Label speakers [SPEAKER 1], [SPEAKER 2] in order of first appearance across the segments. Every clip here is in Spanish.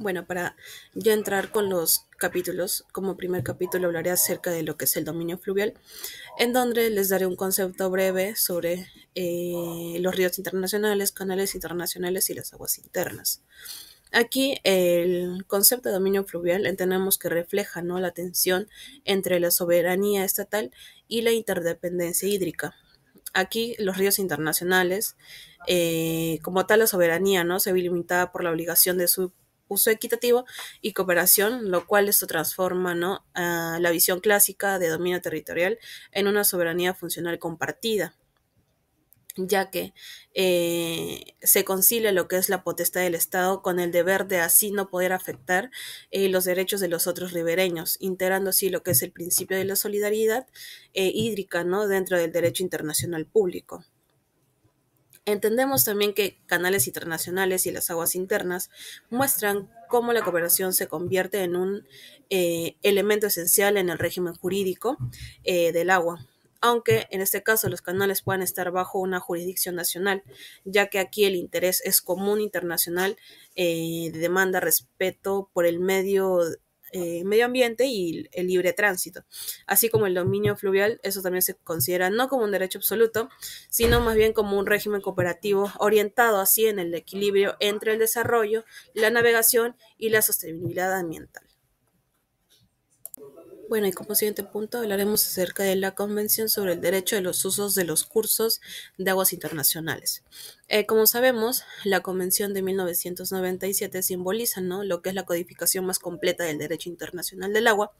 [SPEAKER 1] Bueno, para ya entrar con los capítulos, como primer capítulo hablaré acerca de lo que es el dominio fluvial, en donde les daré un concepto breve sobre los ríos internacionales, canales internacionales y las aguas internas. Aquí el concepto de dominio fluvial entendemos que refleja, ¿no?, la tensión entre la soberanía estatal y la interdependencia hídrica. Aquí los ríos internacionales, como tal la soberanía, ¿no?, se ve limitada por la obligación de su uso equitativo y cooperación, lo cual esto transforma, ¿no?, a la visión clásica de dominio territorial en una soberanía funcional compartida, ya que se concilia lo que es la potestad del Estado con el deber de así no poder afectar los derechos de los otros ribereños, integrando así lo que es el principio de la solidaridad hídrica, ¿no?, dentro del derecho internacional público. Entendemos también que canales internacionales y las aguas internas muestran cómo la cooperación se convierte en un elemento esencial en el régimen jurídico del agua, aunque en este caso los canales puedan estar bajo una jurisdicción nacional, ya que aquí el interés es común internacional, demanda respeto por el medio ambiente y el libre tránsito, así como el dominio fluvial. Eso también se considera no como un derecho absoluto, sino más bien como un régimen cooperativo orientado así en el equilibrio entre el desarrollo, la navegación y la sostenibilidad ambiental. Bueno, y como siguiente punto hablaremos acerca de la Convención sobre el Derecho de los Usos de los Cursos de Aguas Internacionales. Como sabemos, la Convención de 1997 simboliza, ¿no?, lo que es la codificación más completa del derecho internacional del agua,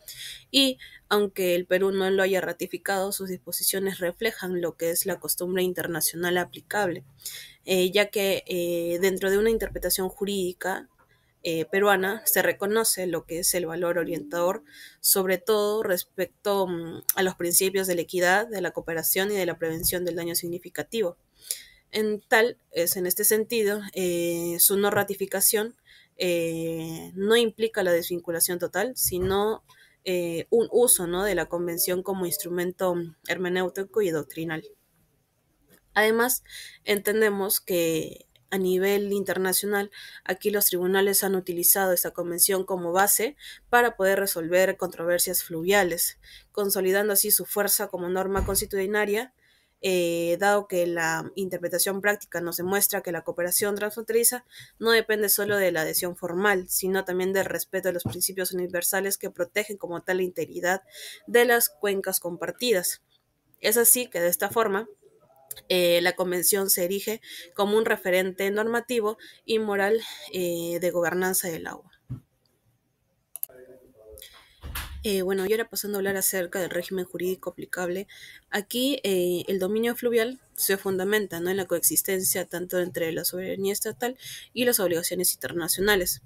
[SPEAKER 1] y aunque el Perú no lo haya ratificado, sus disposiciones reflejan lo que es la costumbre internacional aplicable, ya que dentro de una interpretación jurídica peruana se reconoce lo que es el valor orientador, sobre todo respecto a los principios de la equidad, de la cooperación y de la prevención del daño significativo. En este sentido, su no ratificación no implica la desvinculación total, sino un uso, ¿no?, de la convención como instrumento hermenéutico y doctrinal. Además, entendemos que a nivel internacional, aquí los tribunales han utilizado esta convención como base para poder resolver controversias fluviales, consolidando así su fuerza como norma constitucionaria, dado que la interpretación práctica nos demuestra que la cooperación transfronteriza no depende solo de la adhesión formal, sino también del respeto a los principios universales que protegen como tal la integridad de las cuencas compartidas. Es así que de esta forma, la Convención se erige como un referente normativo y moral de gobernanza del agua. Bueno, y ahora pasando a hablar acerca del régimen jurídico aplicable, aquí el dominio fluvial se fundamenta, ¿no?, en la coexistencia tanto entre la soberanía estatal y las obligaciones internacionales.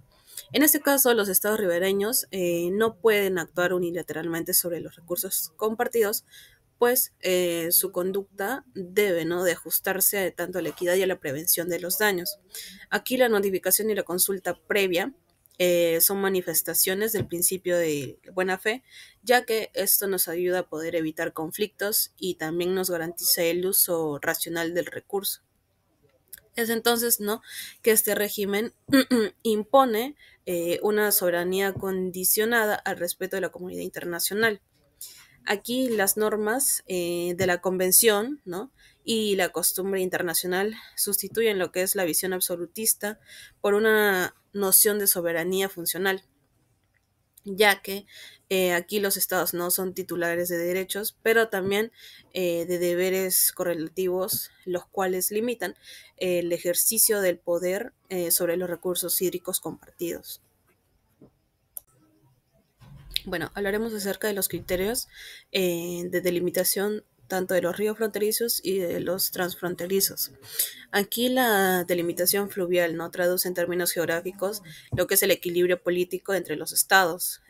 [SPEAKER 1] En este caso, los estados ribereños no pueden actuar unilateralmente sobre los recursos compartidos, pues su conducta debe, ¿no?, de ajustarse tanto a la equidad y a la prevención de los daños. Aquí la notificación y la consulta previa son manifestaciones del principio de buena fe, ya que esto nos ayuda a poder evitar conflictos y también nos garantiza el uso racional del recurso. Es entonces, ¿no?, que este régimen impone una soberanía condicionada al respeto de la comunidad internacional. Aquí las normas de la convención, ¿no?, y la costumbre internacional sustituyen lo que es la visión absolutista por una noción de soberanía funcional, ya que aquí los estados no son titulares de derechos, pero también de deberes correlativos, los cuales limitan el ejercicio del poder sobre los recursos hídricos compartidos. Bueno, hablaremos acerca de los criterios de delimitación tanto de los ríos fronterizos y de los transfronterizos. Aquí la delimitación fluvial no traduce en términos geográficos lo que es el equilibrio político entre los estados.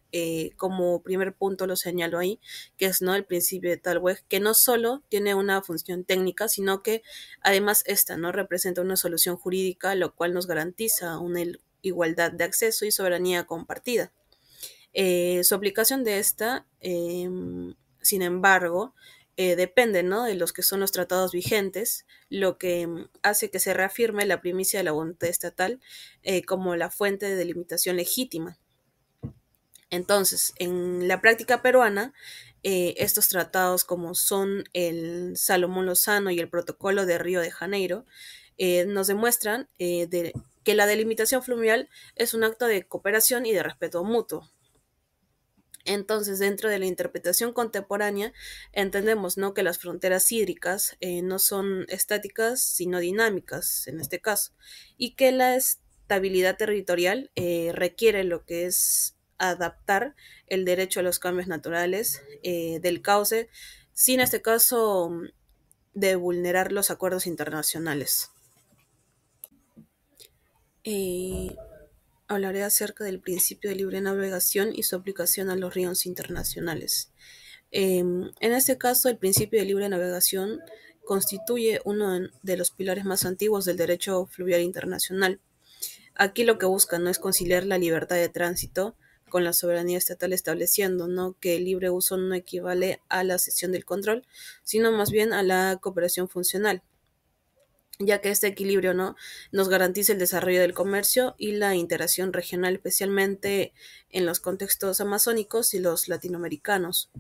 [SPEAKER 1] Como primer punto lo señalo ahí, que es, ¿no?, el principio de Talweg, que no solo tiene una función técnica, sino que además esta no representa una solución jurídica, lo cual nos garantiza una igualdad de acceso y soberanía compartida. Su aplicación de esta, sin embargo, depende, ¿no?, de los que son los tratados vigentes, lo que hace que se reafirme la primicia de la voluntad estatal como la fuente de delimitación legítima. Entonces, en la práctica peruana, estos tratados como son el Salomón Lozano y el Protocolo de Río de Janeiro, nos demuestran que la delimitación fluvial es un acto de cooperación y de respeto mutuo. Entonces, dentro de la interpretación contemporánea, entendemos, ¿no?, que las fronteras hídricas no son estáticas, sino dinámicas, en este caso, y que la estabilidad territorial requiere lo que es adaptar el derecho a los cambios naturales del cauce, sin este caso de vulnerar los acuerdos internacionales. Eh, Hablaré acerca del principio de libre navegación y su aplicación a los ríos internacionales. En este caso, el principio de libre navegación constituye uno de los pilares más antiguos del derecho fluvial internacional. Aquí lo que busca no es conciliar la libertad de tránsito con la soberanía estatal, estableciendo, ¿no?, que el libre uso no equivale a la cesión del control, sino más bien a la cooperación funcional, ya que este equilibrio, ¿no?, nos garantiza el desarrollo del comercio y la integración regional, especialmente en los contextos amazónicos y los latinoamericanos.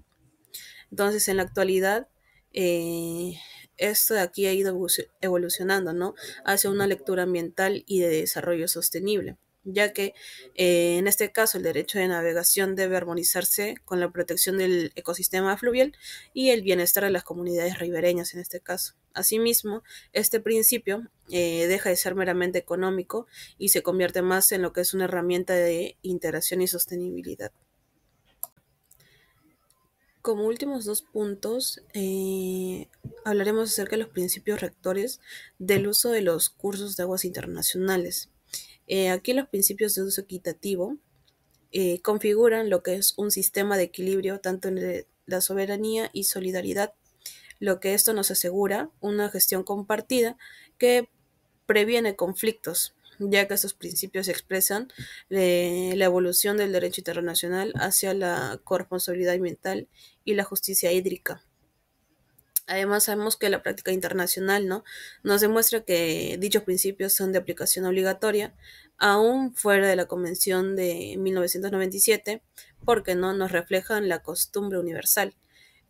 [SPEAKER 1] Entonces, en la actualidad, eh, esto de aquí ha ido evolucionando, ¿no?, hacia una lectura ambiental y de desarrollo sostenible, ya que en este caso el derecho de navegación debe armonizarse con la protección del ecosistema fluvial y el bienestar de las comunidades ribereñas en este caso. Asimismo, este principio deja de ser meramente económico y se convierte más en lo que es una herramienta de integración y sostenibilidad. Como últimos dos puntos, hablaremos acerca de los principios rectores del uso de los cursos de aguas internacionales. Aquí los principios de uso equitativo configuran lo que es un sistema de equilibrio tanto entre la soberanía y solidaridad, lo que esto nos asegura una gestión compartida que previene conflictos, ya que estos principios expresan la evolución del derecho internacional hacia la corresponsabilidad ambiental y la justicia hídrica. Además, sabemos que la práctica internacional, ¿no?, nos demuestra que dichos principios son de aplicación obligatoria, aún fuera de la Convención de 1997, porque no nos reflejan la costumbre universal,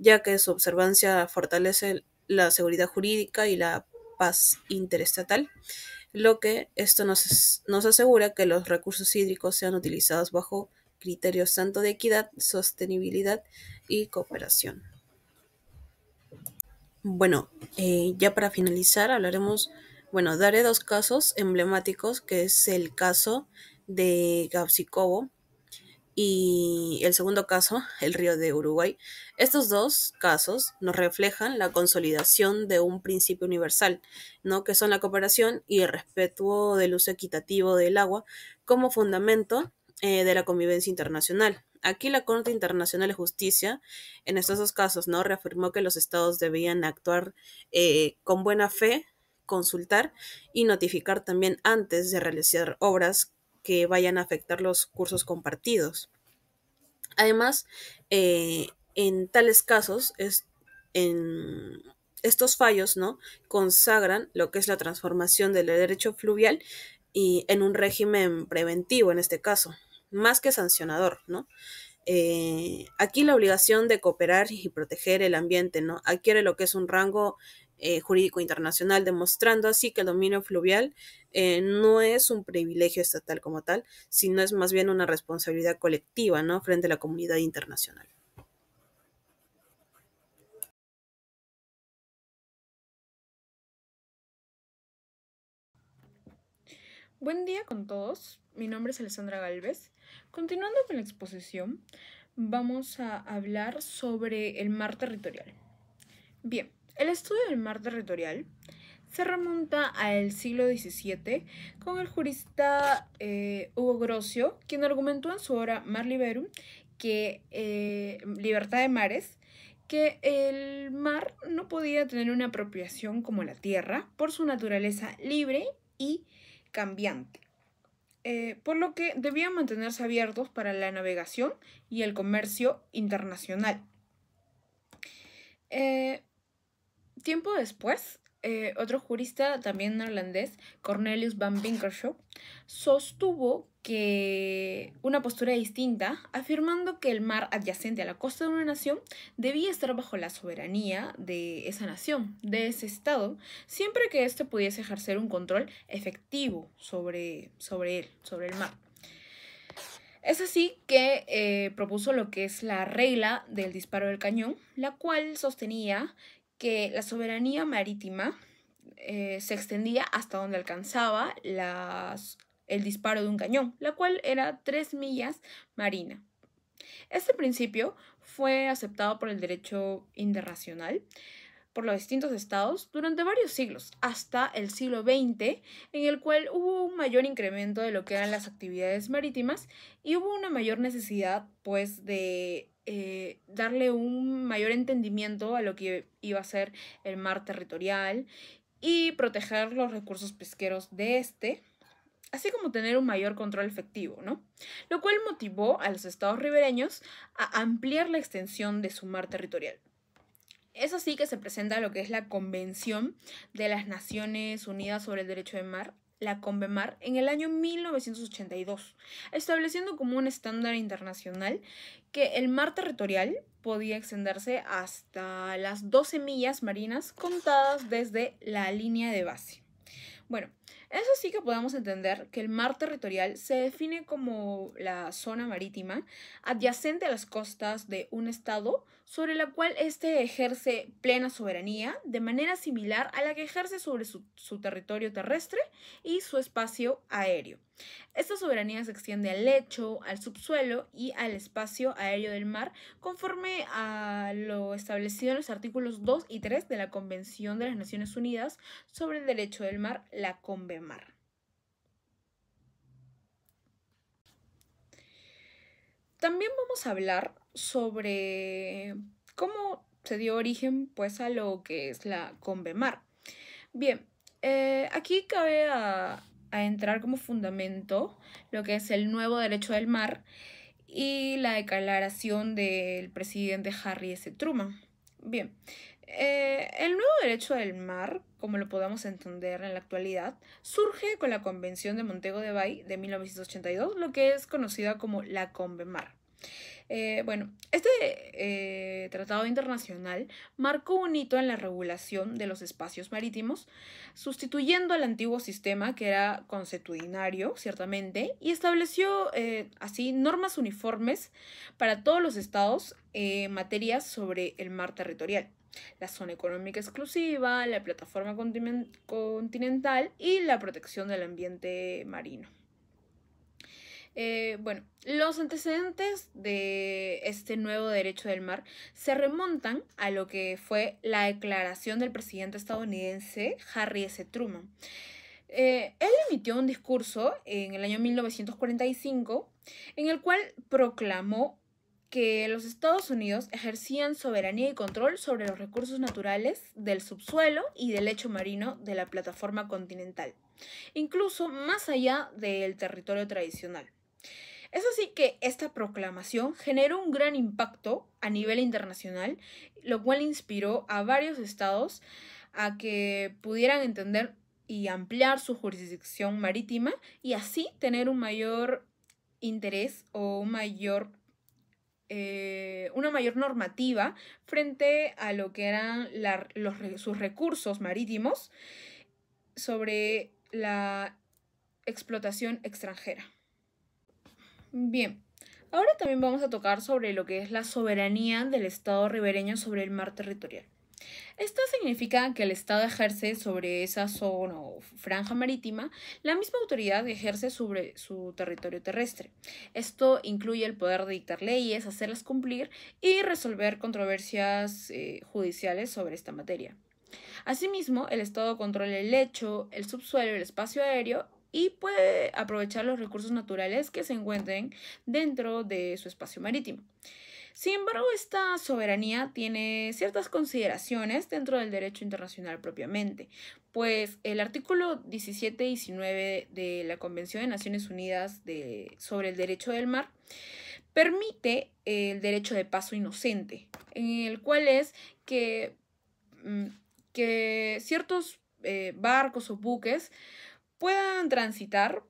[SPEAKER 1] ya que su observancia fortalece la seguridad jurídica y la paz interestatal, lo que esto nos asegura que los recursos hídricos sean utilizados bajo criterios tanto de equidad, sostenibilidad y cooperación. Bueno, ya para finalizar hablaremos, bueno, daré dos casos emblemáticos, que es el caso de Gapsicobo y el segundo caso, el río de Uruguay. Estos dos casos nos reflejan la consolidación de un principio universal, ¿no?, que son la cooperación y el respeto del uso equitativo del agua como fundamento de la convivencia internacional. Aquí la Corte Internacional de Justicia, en estos dos casos, ¿no?, reafirmó que los estados debían actuar con buena fe, consultar y notificar también antes de realizar obras que vayan a afectar los cursos compartidos. Además, en tales casos, en estos fallos, ¿no?, consagran lo que es la transformación del derecho fluvial y en un régimen preventivo, en este caso, más que sancionador, ¿no? Aquí la obligación de cooperar y proteger el ambiente, ¿no?, adquiere lo que es un rango jurídico internacional, demostrando así que el dominio fluvial no es un privilegio estatal como tal, sino es más bien una responsabilidad colectiva, ¿no?, frente a la comunidad internacional.
[SPEAKER 2] Buen día con todos, mi nombre es Alessandra Galvez. Continuando con la exposición, vamos a hablar sobre el mar territorial. Bien, el estudio del mar territorial se remonta al siglo XVII con el jurista Hugo Grocio, quien argumentó en su obra Mar Liberum, que Libertad de Mares, que el mar no podía tener una apropiación como la tierra por su naturaleza libre y cambiante, por lo que debían mantenerse abiertos para la navegación y el comercio internacional. Tiempo después, otro jurista, también neerlandés, Cornelius van Winkershoek, sostuvo que una postura distinta, afirmando que el mar adyacente a la costa de una nación debía estar bajo la soberanía de esa nación, de ese estado, siempre que éste pudiese ejercer un control efectivo sobre él, sobre el mar. Es así que propuso lo que es la regla del disparo del cañón, la cual sostenía que la soberanía marítima se extendía hasta donde alcanzaba el disparo de un cañón, la cual era 3 millas marina. Este principio fue aceptado por el derecho internacional por los distintos estados durante varios siglos, hasta el siglo XX, en el cual hubo un mayor incremento de lo que eran las actividades marítimas y hubo una mayor necesidad, pues, de darle un mayor entendimiento a lo que iba a ser el mar territorial y proteger los recursos pesqueros de este, así como tener un mayor control efectivo, ¿no? Lo cual motivó a los estados ribereños a ampliar la extensión de su mar territorial. Es así que se presenta lo que es la Convención de las Naciones Unidas sobre el Derecho del Mar, la CONVEMAR, en el año 1982, estableciendo como un estándar internacional que el mar territorial podía extenderse hasta las 12 millas marinas contadas desde la línea de base. Bueno, eso sí que podemos entender que el mar territorial se define como la zona marítima adyacente a las costas de un estado sobre la cual éste ejerce plena soberanía de manera similar a la que ejerce sobre su territorio terrestre y su espacio aéreo. Esta soberanía se extiende al lecho, al subsuelo y al espacio aéreo del mar conforme a lo establecido en los artículos 2 y 3 de la Convención de las Naciones Unidas sobre el Derecho del Mar, la CONVEMAR. También vamos a hablar sobre cómo se dio origen, pues, a lo que es la CONVEMAR. Bien, aquí cabe a entrar como fundamento lo que es el nuevo derecho del mar y la declaración del presidente Harry S. Truman. Bien, el nuevo derecho del mar, como lo podamos entender en la actualidad, surge con la Convención de Montego Bay de 1982, lo que es conocida como la CONVEMAR. Este tratado internacional marcó un hito en la regulación de los espacios marítimos, sustituyendo al antiguo sistema que era consuetudinario, ciertamente, y estableció así normas uniformes para todos los estados en materias sobre el mar territorial, la zona económica exclusiva, la plataforma continental y la protección del ambiente marino. Los antecedentes de este nuevo derecho del mar se remontan a lo que fue la declaración del presidente estadounidense Harry S. Truman. Él emitió un discurso en el año 1945 en el cual proclamó que los Estados Unidos ejercían soberanía y control sobre los recursos naturales del subsuelo y del lecho marino de la plataforma continental, incluso más allá del territorio tradicional. Es así que esta proclamación generó un gran impacto a nivel internacional, lo cual inspiró a varios estados a que pudieran entender y ampliar su jurisdicción marítima y así tener un mayor interés o una mayor normativa frente a lo que eran sus recursos marítimos sobre la explotación extranjera. Bien, ahora también vamos a tocar sobre lo que es la soberanía del Estado ribereño sobre el mar territorial. Esto significa que el Estado ejerce sobre esa zona o franja marítima la misma autoridad que ejerce sobre su territorio terrestre. Esto incluye el poder de dictar leyes, hacerlas cumplir y resolver controversias judiciales sobre esta materia. Asimismo, el Estado controla el lecho, el subsuelo y el espacio aéreo y puede aprovechar los recursos naturales que se encuentren dentro de su espacio marítimo. Sin embargo, esta soberanía tiene ciertas consideraciones dentro del derecho internacional propiamente, pues el artículo 17 y 19 de la Convención de Naciones Unidas sobre el Derecho del Mar permite el derecho de paso inocente, en el cual es que ciertos barcos o buques puedan transitar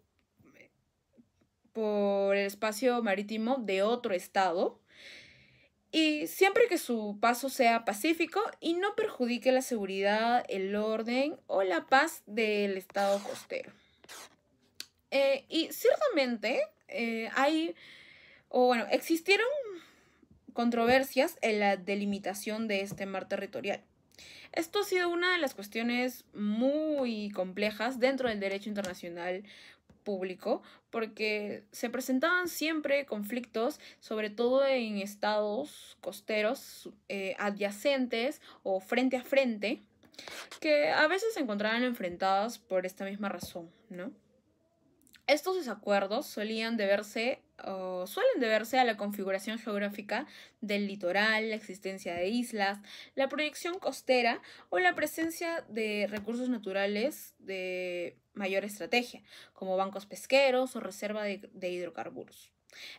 [SPEAKER 2] por el espacio marítimo de otro estado, y siempre que su paso sea pacífico y no perjudique la seguridad, el orden o la paz del estado costero. Y ciertamente existieron controversias en la delimitación de este mar territorial. Esto ha sido una de las cuestiones muy complejas dentro del derecho internacional público, porque se presentaban siempre conflictos, sobre todo en estados costeros adyacentes o frente a frente, que a veces se encontraban enfrentados por esta misma razón, ¿no? Estos desacuerdos suelen deberse a la configuración geográfica del litoral, la existencia de islas, la proyección costera o la presencia de recursos naturales de mayor estrategia, como bancos pesqueros o reserva de hidrocarburos.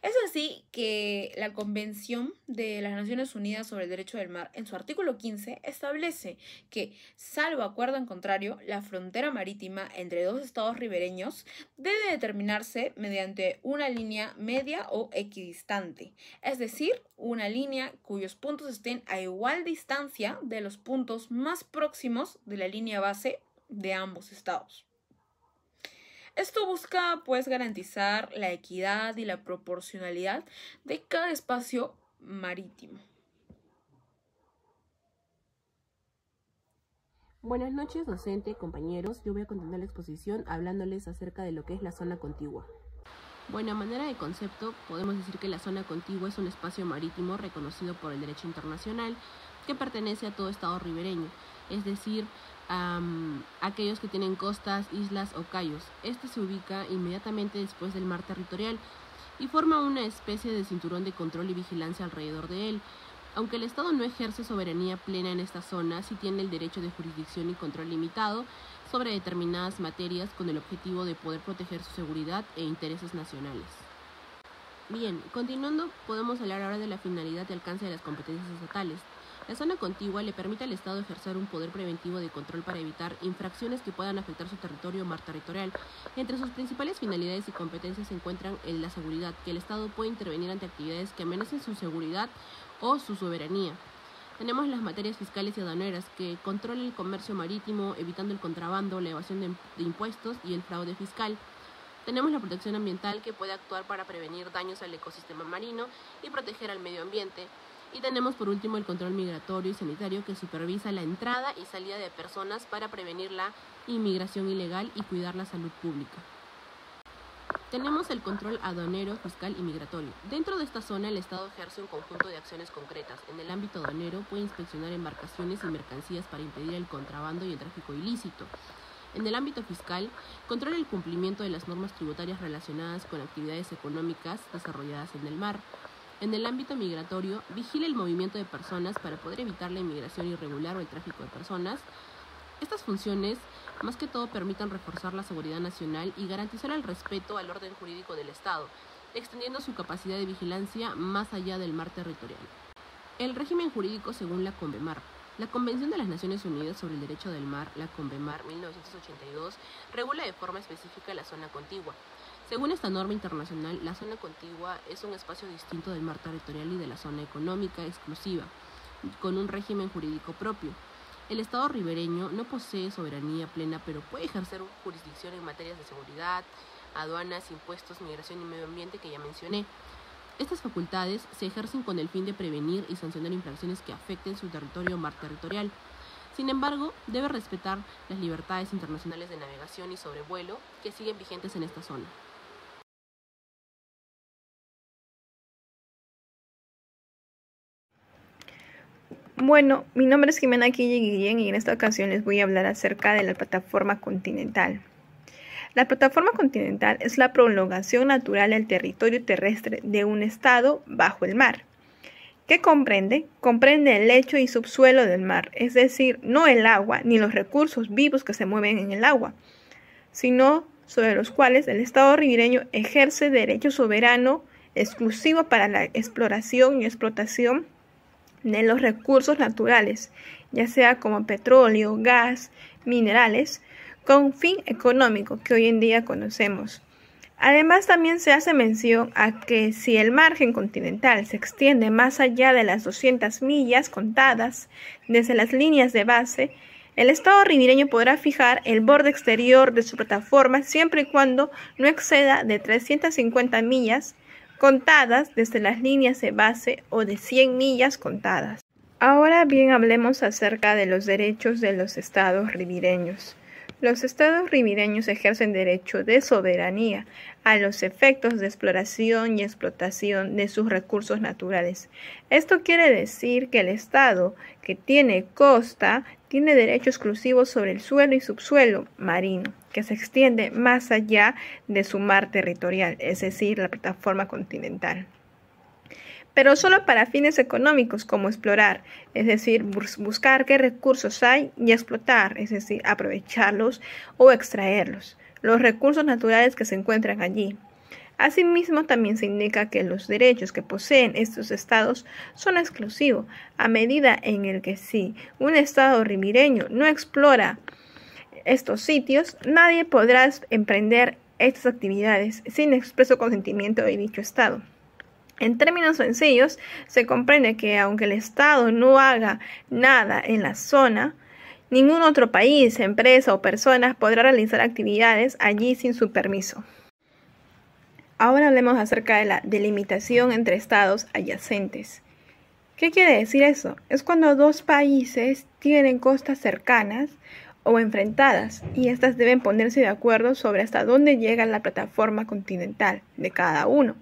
[SPEAKER 2] Es así que la Convención de las Naciones Unidas sobre el Derecho del Mar, en su artículo 15, establece que, salvo acuerdo en contrario, la frontera marítima entre dos estados ribereños debe determinarse mediante una línea media o equidistante, es decir, una línea cuyos puntos estén a igual distancia de los puntos más próximos de la línea base de ambos estados. Esto busca, pues, garantizar la equidad y la proporcionalidad de cada espacio marítimo.
[SPEAKER 1] Buenas noches, docente, compañeros. Yo voy a continuar la exposición hablándoles acerca de lo que es la zona contigua. Bueno, a manera de concepto, podemos decir que la zona contigua es un espacio marítimo reconocido por el derecho internacional que pertenece a todo estado ribereño, es decir, aquellos que tienen costas, islas o cayos. Este se ubica inmediatamente después del mar territorial y forma una especie de cinturón de control y vigilancia alrededor de él. Aunque el Estado no ejerce soberanía plena en esta zona, sí tiene el derecho de jurisdicción y control limitado sobre determinadas materias con el objetivo de poder proteger su seguridad e intereses nacionales. Bien, continuando, podemos hablar ahora de la finalidad y alcance de las competencias estatales. La zona contigua le permite al Estado ejercer un poder preventivo de control para evitar infracciones que puedan afectar su territorio o mar territorial. Entre sus principales finalidades y competencias se encuentran la seguridad, que el Estado puede intervenir ante actividades que amenacen su seguridad o su soberanía. Tenemos las materias fiscales y aduaneras, que controlan el comercio marítimo, evitando el contrabando, la evasión de impuestos y el fraude fiscal. Tenemos la protección ambiental, que puede actuar para prevenir daños al ecosistema marino y proteger al medio ambiente. Y tenemos por último el control migratorio y sanitario, que supervisa la entrada y salida de personas para prevenir la inmigración ilegal y cuidar la salud pública. Tenemos el control aduanero, fiscal y migratorio. Dentro de esta zona, el Estado ejerce un conjunto de acciones concretas. En el ámbito aduanero, puede inspeccionar embarcaciones y mercancías para impedir el contrabando y el tráfico ilícito. En el ámbito fiscal, controla el cumplimiento de las normas tributarias relacionadas con actividades económicas desarrolladas en el mar. En el ámbito migratorio, vigila el movimiento de personas para poder evitar la inmigración irregular o el tráfico de personas. Estas funciones, más que todo, permitan reforzar la seguridad nacional y garantizar el respeto al orden jurídico del Estado, extendiendo su capacidad de vigilancia más allá del mar territorial. El régimen jurídico según la CONVEMAR. La Convención de las Naciones Unidas sobre el Derecho del Mar, la CONVEMAR 1982, regula de forma específica la zona contigua. Según esta norma internacional, la zona contigua es un espacio distinto del mar territorial y de la zona económica exclusiva, con un régimen jurídico propio. El Estado ribereño no posee soberanía plena, pero puede ejercer jurisdicción en materias de seguridad, aduanas, impuestos, migración y medio ambiente, que ya mencioné. Estas facultades se ejercen con el fin de prevenir y sancionar infracciones que afecten su territorio o mar territorial. Sin embargo, debe respetar las libertades internacionales de navegación y sobrevuelo que siguen vigentes en esta zona.
[SPEAKER 3] Bueno, mi nombre es Jimena Quille Guillén y en esta ocasión les voy a hablar acerca de la plataforma continental. La plataforma continental es la prolongación natural del territorio terrestre de un estado bajo el mar. ¿Qué comprende? Comprende el lecho y subsuelo del mar, es decir, no el agua ni los recursos vivos que se mueven en el agua, sino sobre los cuales el Estado ribereño ejerce derecho soberano exclusivo para la exploración y explotación de los recursos naturales, ya sea como petróleo, gas, minerales, con fin económico que hoy en día conocemos. Además, también se hace mención a que si el margen continental se extiende más allá de las 200 millas contadas desde las líneas de base, el Estado ribereño podrá fijar el borde exterior de su plataforma siempre y cuando no exceda de 350 millas contadas desde las líneas de base o de 100 millas contadas. Ahora bien, hablemos acerca de los derechos de los estados ribereños. Los estados ribereños ejercen derecho de soberanía a los efectos de exploración y explotación de sus recursos naturales. Esto quiere decir que el estado que tiene costa tiene derecho exclusivo sobre el suelo y subsuelo marino, que se extiende más allá de su mar territorial, es decir, la plataforma continental. Pero solo para fines económicos como explorar, es decir, buscar qué recursos hay y explotar, es decir, aprovecharlos o extraerlos, los recursos naturales que se encuentran allí. Asimismo, también se indica que los derechos que poseen estos estados son exclusivos, a medida en el que si un estado ribereño no explora estos sitios, nadie podrá emprender estas actividades sin expreso consentimiento de dicho estado. En términos sencillos, se comprende que aunque el Estado no haga nada en la zona, ningún otro país, empresa o persona podrá realizar actividades allí sin su permiso. Ahora hablemos acerca de la delimitación entre estados adyacentes. ¿Qué quiere decir eso? Es cuando dos países tienen costas cercanas o enfrentadas y éstas deben ponerse de acuerdo sobre hasta dónde llega la plataforma continental de cada uno,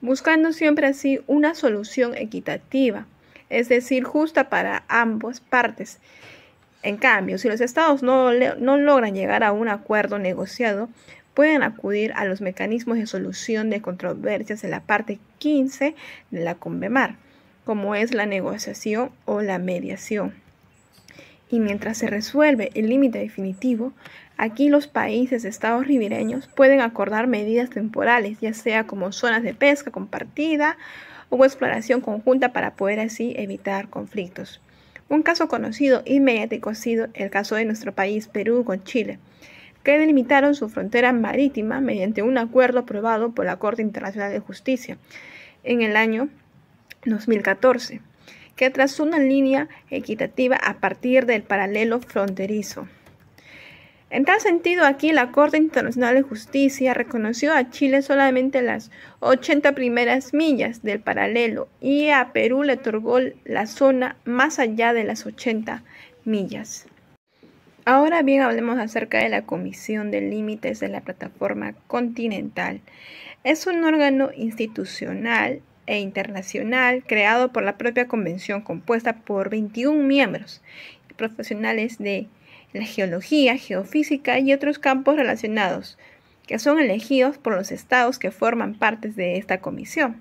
[SPEAKER 3] buscando siempre así una solución equitativa, es decir, justa para ambas partes. En cambio, si los estados no logran llegar a un acuerdo negociado, pueden acudir a los mecanismos de solución de controversias de la parte 15 de la CONVEMAR, como es la negociación o la mediación. Y mientras se resuelve el límite definitivo, aquí los países estados ribereños pueden acordar medidas temporales, ya sea como zonas de pesca compartida o exploración conjunta para poder así evitar conflictos. Un caso conocido y mediático ha sido el caso de nuestro país, Perú, con Chile, que delimitaron su frontera marítima mediante un acuerdo aprobado por la Corte Internacional de Justicia en el año 2014. Que trazó una línea equitativa a partir del paralelo fronterizo. En tal sentido, aquí la Corte Internacional de Justicia reconoció a Chile solamente las 80 primeras millas del paralelo y a Perú le otorgó la zona más allá de las 80 millas. Ahora bien, hablemos acerca de la Comisión de Límites de la Plataforma Continental. Es un órgano institucional e internacional creado por la propia convención, compuesta por 21 miembros profesionales de la geología, geofísica y otros campos relacionados, que son elegidos por los estados que forman parte de esta comisión.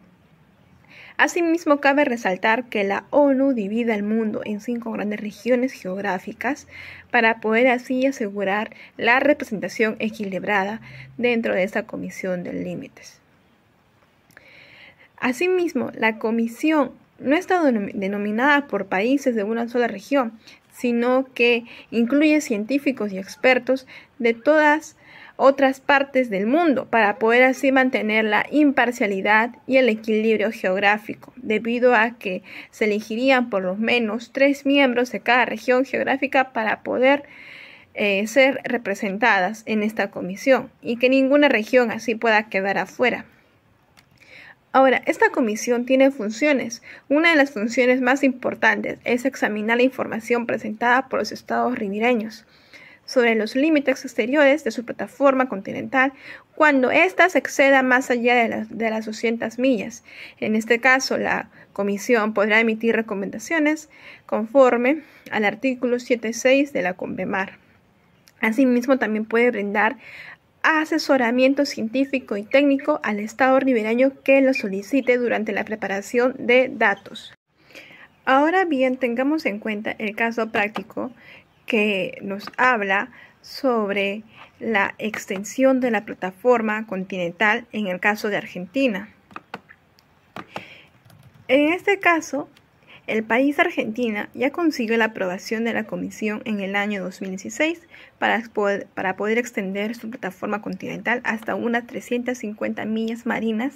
[SPEAKER 3] Asimismo, cabe resaltar que la ONU divide al mundo en 5 grandes regiones geográficas para poder así asegurar la representación equilibrada dentro de esta comisión de límites. Asimismo, la comisión no está denominada por países de una sola región, sino que incluye científicos y expertos de todas otras partes del mundo para poder así mantener la imparcialidad y el equilibrio geográfico, debido a que se elegirían por lo menos 3 miembros de cada región geográfica para poder ser representadas en esta comisión y que ninguna región así pueda quedar afuera. Ahora, esta comisión tiene funciones. Una de las funciones más importantes es examinar la información presentada por los estados ribereños sobre los límites exteriores de su plataforma continental cuando ésta se exceda más allá de las 200 millas. En este caso, la comisión podrá emitir recomendaciones conforme al artículo 7.6 de la CONVEMAR. Asimismo, también puede brindar asesoramiento científico y técnico al estado ribereño que lo solicite durante la preparación de datos. Ahora bien, tengamos en cuenta el caso práctico que nos habla sobre la extensión de la plataforma continental en el caso de Argentina. En este caso, el país Argentina ya consiguió la aprobación de la Comisión en el año 2016 para poder extender su plataforma continental hasta unas 350 millas marinas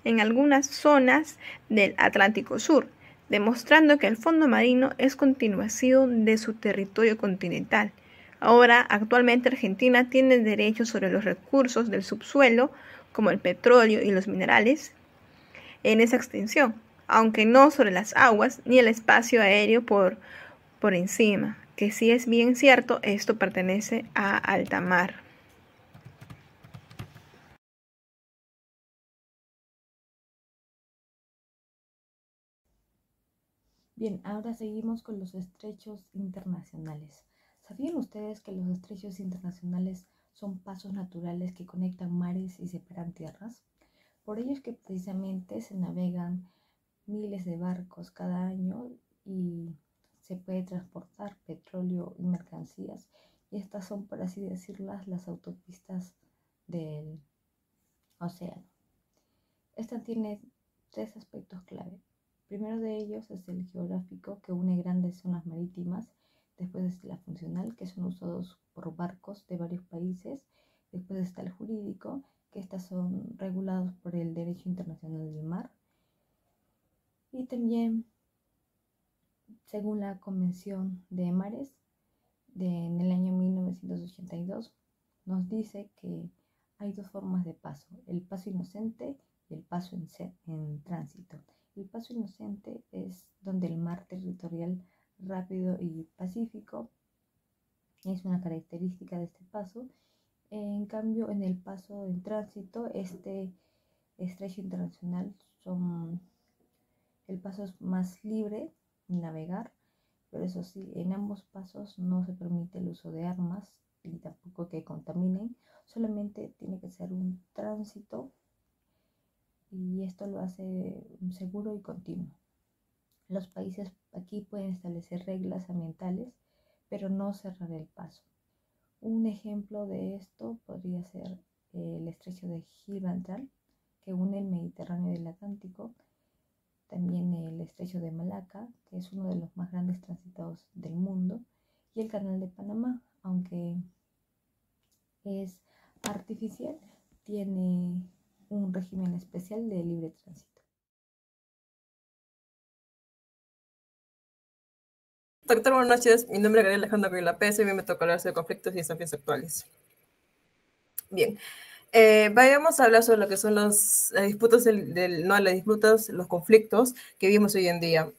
[SPEAKER 3] en algunas zonas del Atlántico Sur, demostrando que el fondo marino es continuación de su territorio continental. Ahora, actualmente Argentina tiene derechos sobre los recursos del subsuelo, como el petróleo y los minerales, en esa extensión, aunque no sobre las aguas ni el espacio aéreo por encima, que sí es bien cierto, esto pertenece a alta mar.
[SPEAKER 4] Bien, ahora seguimos con los estrechos internacionales. ¿Sabían ustedes que los estrechos internacionales son pasos naturales que conectan mares y separan tierras? Por ello es que precisamente se navegan miles de barcos cada año y se puede transportar petróleo y mercancías. Y estas son, por así decirlas, las autopistas del océano. Esta tiene tres aspectos clave. Primero de ellos es el geográfico, que une grandes zonas marítimas. Después está la funcional, que son usados por barcos de varios países. Después está el jurídico, que estas son regulados por el derecho internacional del mar. Y también, según la Convención de Mares en el año 1982, nos dice que hay dos formas de paso: el paso inocente y el paso en tránsito. El paso inocente es donde el mar territorial rápido y pacífico es una característica de este paso. En cambio, en el paso en tránsito, este estrecho internacional el paso es más libre en navegar, pero eso sí, en ambos pasos no se permite el uso de armas y tampoco que contaminen, solamente tiene que ser un tránsito y esto lo hace seguro y continuo. Los países aquí pueden establecer reglas ambientales, pero no cerrar el paso. Un ejemplo de esto podría ser el estrecho de Gibraltar, que une el Mediterráneo y el Atlántico. También el estrecho de Malaca, que es uno de los más grandes transitados del mundo. Y el canal de Panamá, aunque es artificial, tiene un régimen especial de libre tránsito.
[SPEAKER 5] Doctor, buenas noches. Mi nombre es Gabriela Alejandra Gabriela Pérez y hoy me toca hablar sobre conflictos y desafíos actuales. Bien, vayamos a hablar sobre lo que son las disputas, los conflictos que vivimos hoy en día.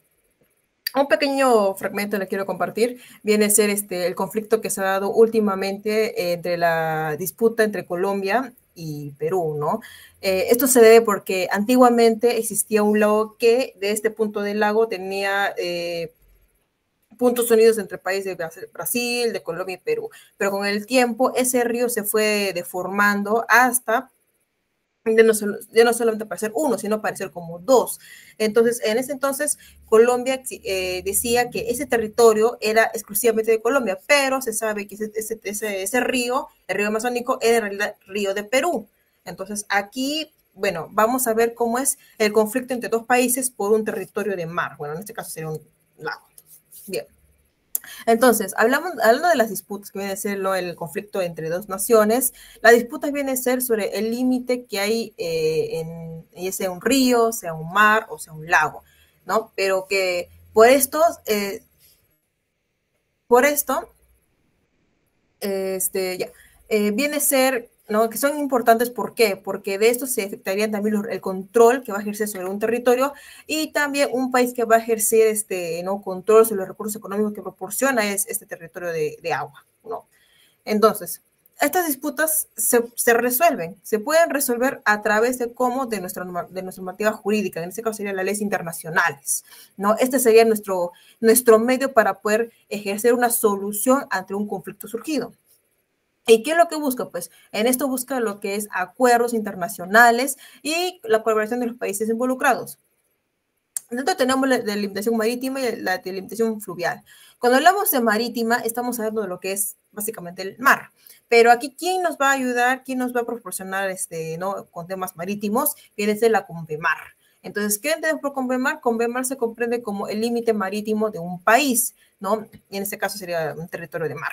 [SPEAKER 5] Un pequeño fragmento le quiero compartir, viene a ser el conflicto que se ha dado últimamente entre la disputa entre Colombia y Perú, ¿no? Esto se debe porque antiguamente existía un lago que de este punto del lago tenía puntos unidos entre países de Brasil, de Colombia y Perú, pero con el tiempo ese río se fue deformando hasta ya no solamente parecer uno, sino parecer como dos. Entonces, en ese entonces, Colombia decía que ese territorio era exclusivamente de Colombia, pero se sabe que ese río, el río Amazónico, era en realidad río de Perú. Entonces, aquí, bueno, vamos a ver cómo es el conflicto entre dos países por un territorio de mar. Bueno, en este caso sería un lago. Bien. Entonces, hablando de las disputas, que viene a ser el conflicto entre dos naciones, la disputa viene a ser sobre el límite que hay ya sea un río, sea un mar o sea un lago, ¿no? Pero que por esto, viene a ser, ¿no?, que son importantes. ¿Por qué? Porque de esto se afectaría también el control que va a ejercer sobre un territorio y también un país que va a ejercer ¿no?, control sobre los recursos económicos que proporciona este territorio de agua, ¿no? Entonces, estas disputas se resuelven, se pueden resolver a través de nuestra normativa jurídica, en este caso serían las leyes internacionales, ¿no? Este sería nuestro medio para poder ejercer una solución ante un conflicto surgido. ¿Y qué es lo que busca? Pues en esto busca lo que es acuerdos internacionales y la colaboración de los países involucrados. Dentro tenemos la delimitación marítima y la delimitación fluvial. Cuando hablamos de marítima, estamos hablando de lo que es básicamente el mar. Pero aquí, ¿quién nos va a ayudar? ¿Quién nos va a proporcionar ¿no?, con temas marítimos? Viene a ser la CONVEMAR. Entonces, ¿qué entendemos por convemar? Convemar se comprende como el límite marítimo de un país, ¿no? Y en este caso sería un territorio de mar,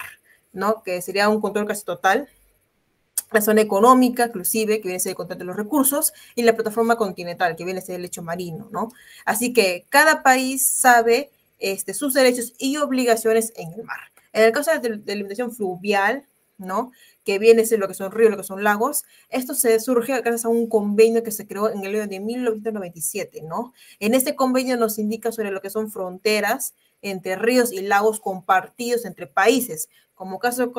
[SPEAKER 5] ¿no? Que sería un control casi total. La zona económica, inclusive, que viene a ser el control de los recursos, y la plataforma continental, que viene a ser el lecho marino, ¿no? Así que cada país sabe sus derechos y obligaciones en el mar. En el caso de delimitación fluvial, ¿no? Que viene a ser lo que son ríos, lo que son lagos, esto se surge gracias a un convenio que se creó en el año de 1997, ¿no? En este convenio nos indica sobre lo que son fronteras entre ríos y lagos compartidos entre países. Como caso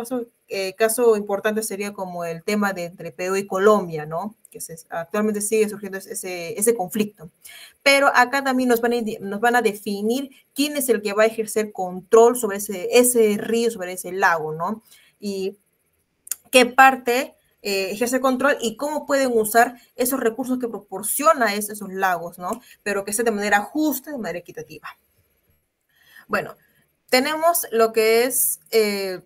[SPEAKER 5] importante sería como el tema de entre Perú y Colombia, ¿no? Que actualmente sigue surgiendo ese conflicto. Pero acá también nos van a definir quién es el que va a ejercer control sobre ese río, sobre ese lago, ¿no? Y qué parte ejerce control y cómo pueden usar esos recursos que proporciona esos lagos, ¿no? Pero que sea de manera justa, de manera equitativa. Bueno, tenemos lo que es el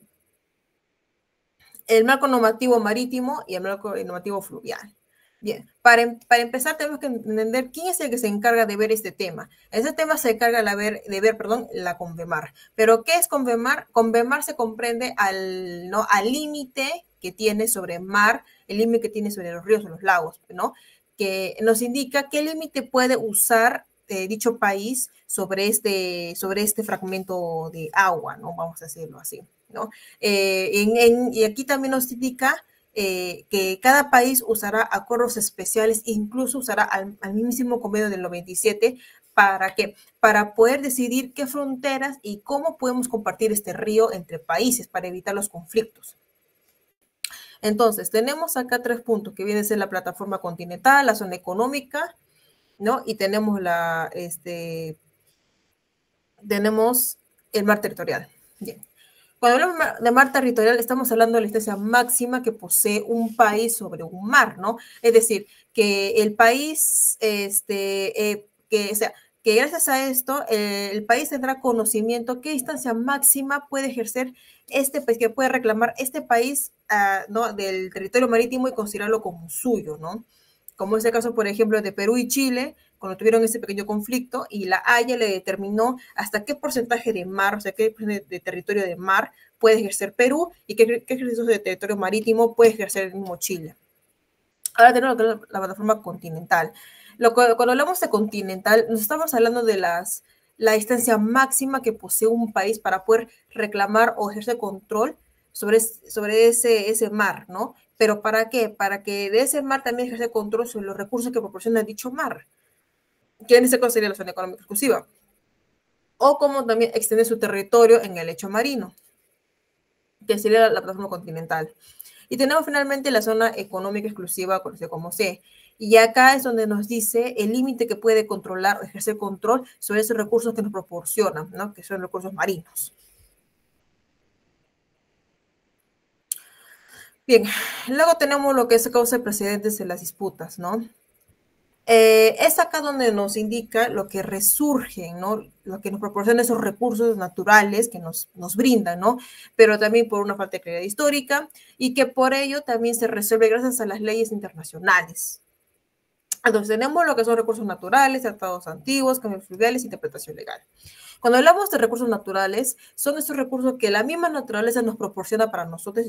[SPEAKER 5] marco normativo marítimo y el marco normativo fluvial. Bien, para empezar tenemos que entender quién es el que se encarga de ver este tema. Ese tema se encarga de ver, la Convemar. Pero ¿qué es Convemar? Convemar se comprende al límite que tiene sobre mar, el límite que tiene sobre los ríos o los lagos, ¿no? Que nos indica qué límite puede usar dicho país sobre este fragmento de agua, ¿no? Vamos a decirlo así, ¿no? Y aquí también nos indica que cada país usará acuerdos especiales, incluso usará al mismísimo convenio del 97, ¿para qué? Para poder decidir qué fronteras y cómo podemos compartir este río entre países para evitar los conflictos. Entonces, tenemos acá 3 puntos, que viene a ser la plataforma continental, la zona económica, ¿no? Y tenemos tenemos el mar territorial. Bien. Cuando hablamos de mar territorial, estamos hablando de la distancia máxima que posee un país sobre un mar, ¿no? Es decir, que el país, que gracias a esto, el país tendrá conocimiento qué distancia máxima puede ejercer este país, que puede reclamar este país, ¿no? Del territorio marítimo y considerarlo como suyo, ¿no? Como es el caso, por ejemplo, de Perú y Chile, cuando tuvieron ese pequeño conflicto, y la Haya le determinó hasta qué porcentaje de mar, o sea, qué de territorio de mar puede ejercer Perú y qué ejercicios de territorio marítimo puede ejercer el mismo Chile. Ahora tenemos la plataforma continental. Cuando hablamos de continental, nos estamos hablando de la distancia máxima que posee un país para poder reclamar o ejercer control sobre ese mar, ¿no? ¿Pero para qué? Para que de ese mar también ejerce control sobre los recursos que proporciona dicho mar, que en este caso sería la zona económica exclusiva, o como también extender su territorio en el lecho marino, que sería la plataforma continental. Y tenemos finalmente la zona económica exclusiva, conocida como C. Y acá es donde nos dice el límite que puede controlar o ejercer control sobre esos recursos que nos proporcionan, ¿no? Que son recursos marinos. Bien, luego tenemos lo que es causa de precedentes en las disputas, ¿no? Es acá donde nos indica lo que resurge, ¿no? Lo que nos proporciona esos recursos naturales que nos brindan, ¿no? Pero también por una falta de claridad histórica y que por ello también se resuelve gracias a las leyes internacionales. Entonces tenemos lo que son recursos naturales, tratados antiguos, cambios fluviales, interpretación legal. Cuando hablamos de recursos naturales, son esos recursos que la misma naturaleza nos proporciona para nosotros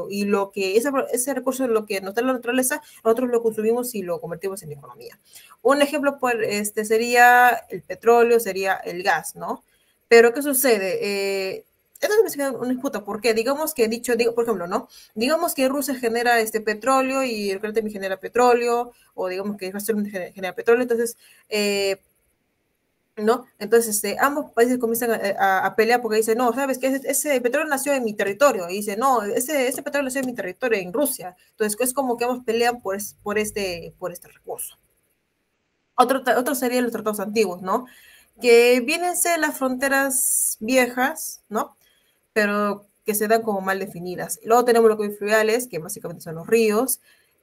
[SPEAKER 5] y lo que ese recurso es lo que nos da la naturaleza, nosotros lo consumimos y lo convertimos en economía. Un ejemplo sería el petróleo, sería el gas, ¿no? Pero ¿qué sucede? Esto es una disputa, porque digamos que por ejemplo, ¿no? Digamos que Rusia genera petróleo y el también genera petróleo, o digamos que Rusia genera petróleo, entonces, ¿no? Entonces, ambos países comienzan a pelear porque dicen, no, sabes que ese petróleo nació en mi territorio, y dice, no, ese petróleo nació en mi territorio, en Rusia. Entonces, es como que ambos pelean por este recurso. Otro serían los tratados antiguos, ¿no? Que vienen a ser las fronteras viejas, ¿no? Pero que se dan como mal definidas. Luego tenemos los códigos fluviales, que básicamente son los ríos,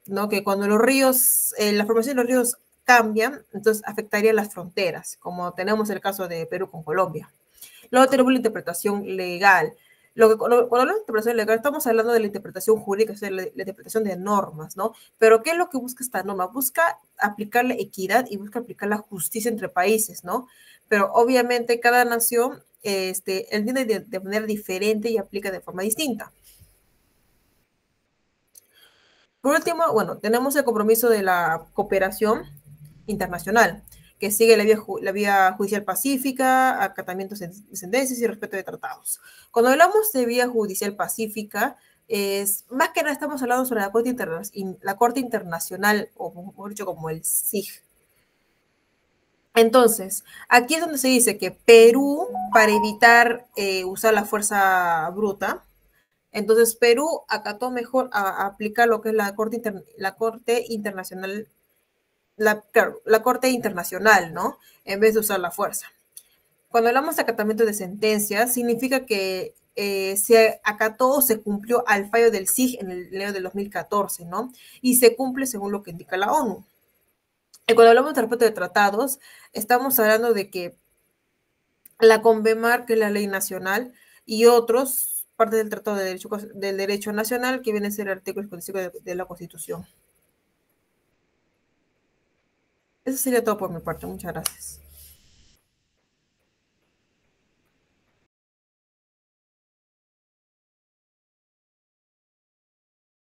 [SPEAKER 5] ¿no? Que cuando los ríos, la formación de los ríos cambian, entonces afectaría las fronteras, como tenemos el caso de Perú con Colombia. Luego tenemos la interpretación legal, Cuando hablamos de interpretación legal, estamos hablando de la interpretación jurídica, es decir, la interpretación de normas, ¿no? Pero ¿qué es lo que busca esta norma? Busca aplicar la equidad y busca aplicar la justicia entre países, ¿no? Pero obviamente cada nación entiende de manera diferente y aplica de forma distinta. Por último, bueno, tenemos el compromiso de la cooperación internacional, que sigue la vía judicial pacífica, acatamiento de sentencias y respeto de tratados. Cuando hablamos de vía judicial pacífica, más que nada estamos hablando sobre la Corte Internacional, o mejor dicho, como el SIG. Entonces, aquí es donde se dice que Perú, para evitar usar la fuerza bruta, entonces Perú acató mejor a aplicar lo que es la Corte Internacional, la Corte Internacional, ¿no? En vez de usar la fuerza. Cuando hablamos de acatamiento de sentencias, significa que se acató o se cumplió al fallo del SIG en el año del 2014, ¿no? Y se cumple según lo que indica la ONU. Y cuando hablamos de respeto de tratados, estamos hablando de que la CONVEMAR, que es la ley nacional, y otros parte del Tratado del Derecho Nacional, que viene a ser el artículo 55 de la Constitución. Eso sería todo por mi parte. Muchas gracias.